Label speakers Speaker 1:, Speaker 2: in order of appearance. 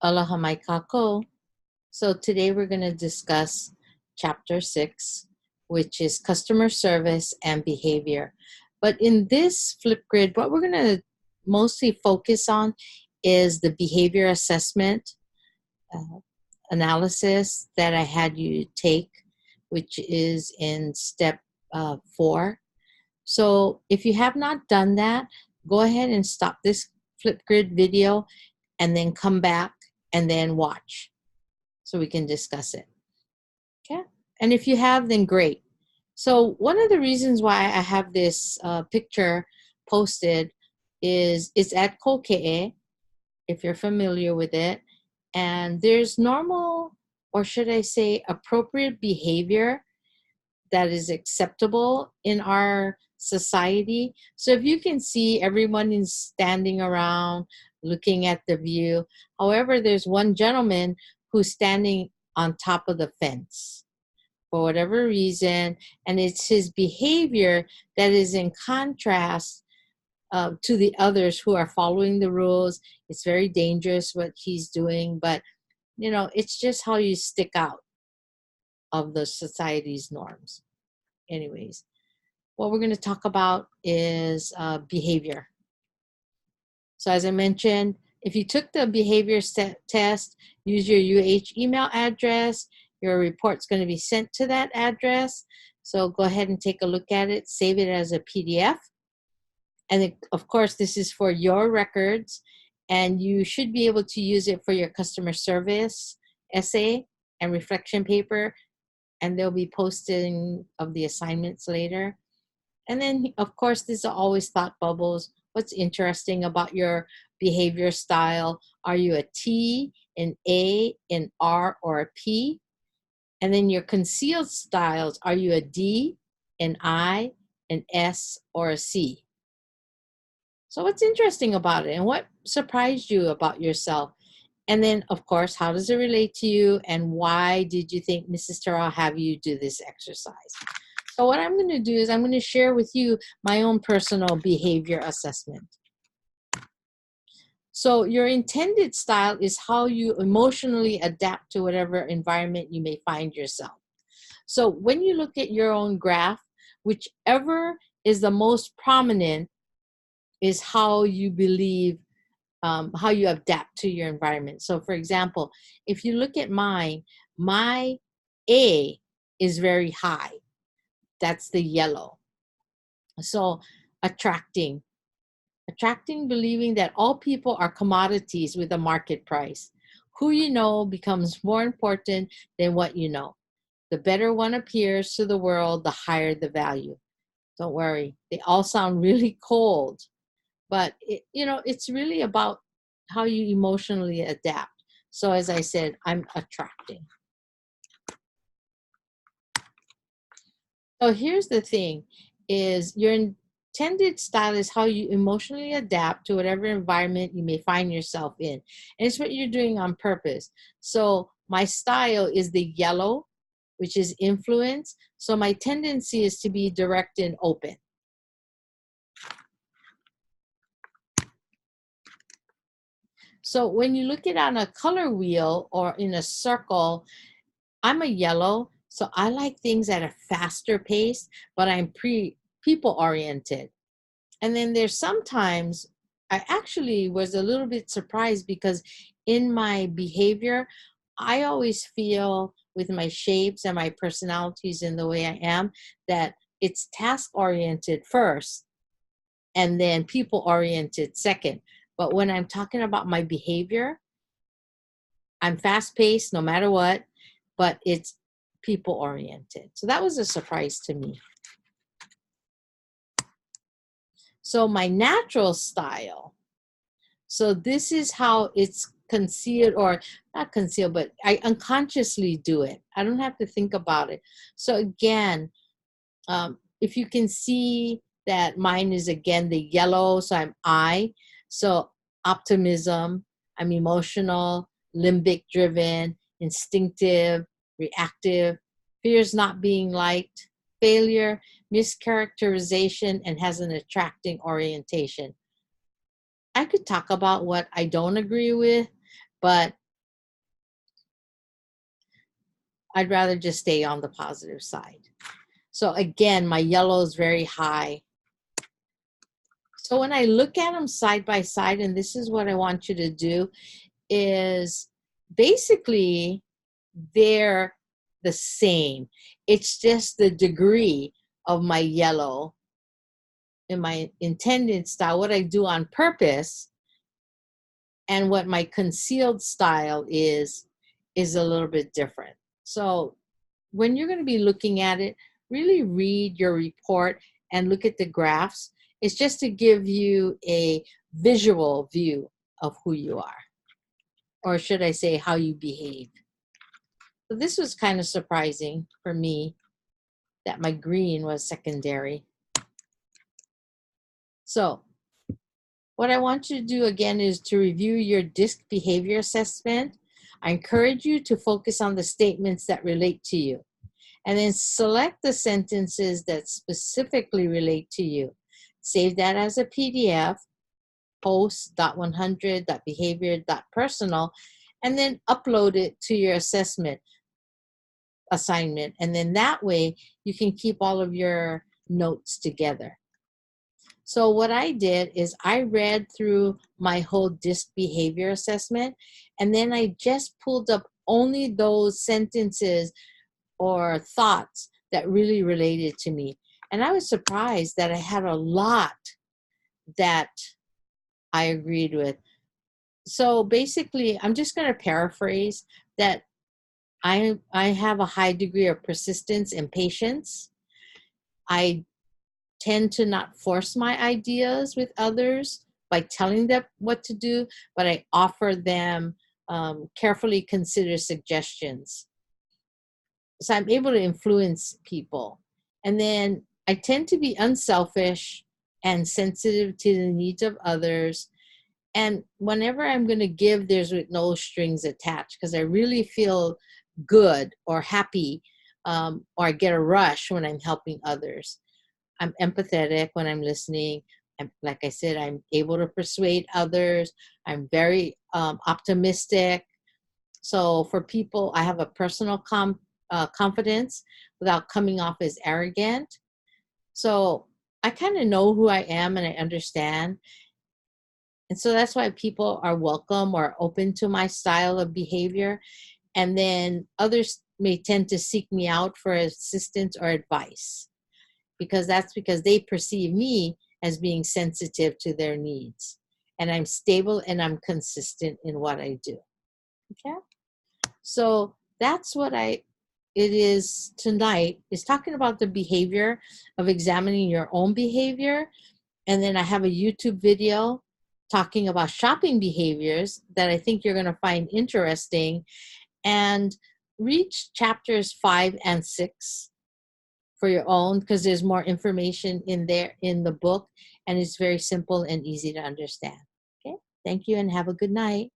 Speaker 1: Aloha mai kako. So today we're going to discuss chapter 6, which is customer service and behavior. But in this Flipgrid, what we're going to mostly focus on is the behavior assessment uh, analysis that I had you take, which is in step 4. So if you have not done that, go ahead and stop this Flipgrid video and then come back and then watch so we can discuss it. Okay. And if you have, then great. So one of the reasons why I have this picture posted is it's at Koke'e, if you're familiar with it. And there's normal, or should I say appropriate behavior that is acceptable in our society. So if you can see, everyone is standing around looking at the view. However, there's one gentleman who's standing on top of the fence for whatever reason, and it's his behavior that is in contrast to the others who are following the rules. It's very dangerous what he's doing, but it's just how you stick out of the society's norms. Anyways, what we're going to talk about is behavior. So as I mentioned, if you took the behavior test, use your UH email address, your report's going to be sent to that address. So go ahead and take a look at it, save it as a PDF. And of course, this is for your records, and you should be able to use it for your customer service essay and reflection paper, and they'll be posting of the assignments later. And then, of course, these are always thought bubbles. What's interesting about your behavior style? Are you a T, an A, an R, or a P? And then your concealed styles, are you a D, an I, an S, or a C? So what's interesting about it, and what surprised you about yourself? And then, of course, how does it relate to you, and why did you think Mrs. Terrell have you do this exercise? So what I'm going to do is I'm going to share with you my own personal behavior assessment. So your intended style is how you emotionally adapt to whatever environment you may find yourself. So when you look at your own graph, whichever is the most prominent is how you believe, how you adapt to your environment. So for example, if you look at mine, my A is very high. That's the yellow. So attracting, believing that all people are commodities with a market price. Who you know becomes more important than what you know. The better one appears to the world, the higher the value. Don't worry, they all sound really cold, but it's really about how you emotionally adapt. So as I said, I'm attracting. So here's the thing, is your intended style is how you emotionally adapt to whatever environment you may find yourself in. And it's what you're doing on purpose. So my style is the yellow, which is influence. So my tendency is to be direct and open. So when you look at it on a color wheel or in a circle, I'm a yellow, so I like things at a faster pace, but I'm people oriented. And then there's sometimes I actually was a little bit surprised because in my behavior, I always feel with my shapes and my personalities and the way I am that it's task oriented first and then people oriented second. But when I'm talking about my behavior, I'm fast paced no matter what, but it's people oriented. So that was a surprise to me. So my natural style. So this is how it's concealed, or not concealed, but I unconsciously do it. I don't have to think about it. So again, if you can see that mine is again the yellow, so I'm I. So optimism, I'm emotional, limbic driven, instinctive, reactive, fears not being liked, failure, mischaracterization, and has an attracting orientation. I could talk about what I don't agree with, but I'd rather just stay on the positive side. So again, my yellow is very high. So when I look at them side by side, and this is what I want you to do, is basically they're the same. It's just the degree of my yellow in my intended style, what I do on purpose, and what my concealed style is a little bit different. So when you're going to be looking at it, really read your report and look at the graphs. It's just to give you a visual view of who you are, or should I say how you behave. So this was kind of surprising for me that my green was secondary. So what I want you to do again is to review your DISC behavior assessment. I encourage you to focus on the statements that relate to you, and then select the sentences that specifically relate to you. Save that as a PDF, post.100.behavior.personal, and then upload it to your assessment assignment. And then that way you can keep all of your notes together. So what I did is I read through my whole DISC behavior assessment, and then I just pulled up only those sentences or thoughts that really related to me. And I was surprised that I had a lot that I agreed with. So basically, I'm just going to paraphrase that I have a high degree of persistence and patience. I tend to not force my ideas with others by telling them what to do, but I offer them carefully considered suggestions. So I'm able to influence people. And then I tend to be unselfish and sensitive to the needs of others. And whenever I'm going to give, there's with no strings attached, because I really feel good or happy, or I get a rush when I'm helping others. I'm empathetic when I'm listening. And like I said, I'm able to persuade others. I'm very optimistic. So for people, I have a personal confidence without coming off as arrogant. So I kind of know who I am and I understand. And so that's why people are welcome or open to my style of behavior. And then others may tend to seek me out for assistance or advice, because they perceive me as being sensitive to their needs. And I'm stable and I'm consistent in what I do. Okay? So that's what it is tonight, is talking about the behavior of examining your own behavior. And then I have a YouTube video talking about shopping behaviors that I think you're going to find interesting. And read chapters 5 and 6 for your own, because there's more information in there in the book, and it's very simple and easy to understand. Okay, thank you and have a good night.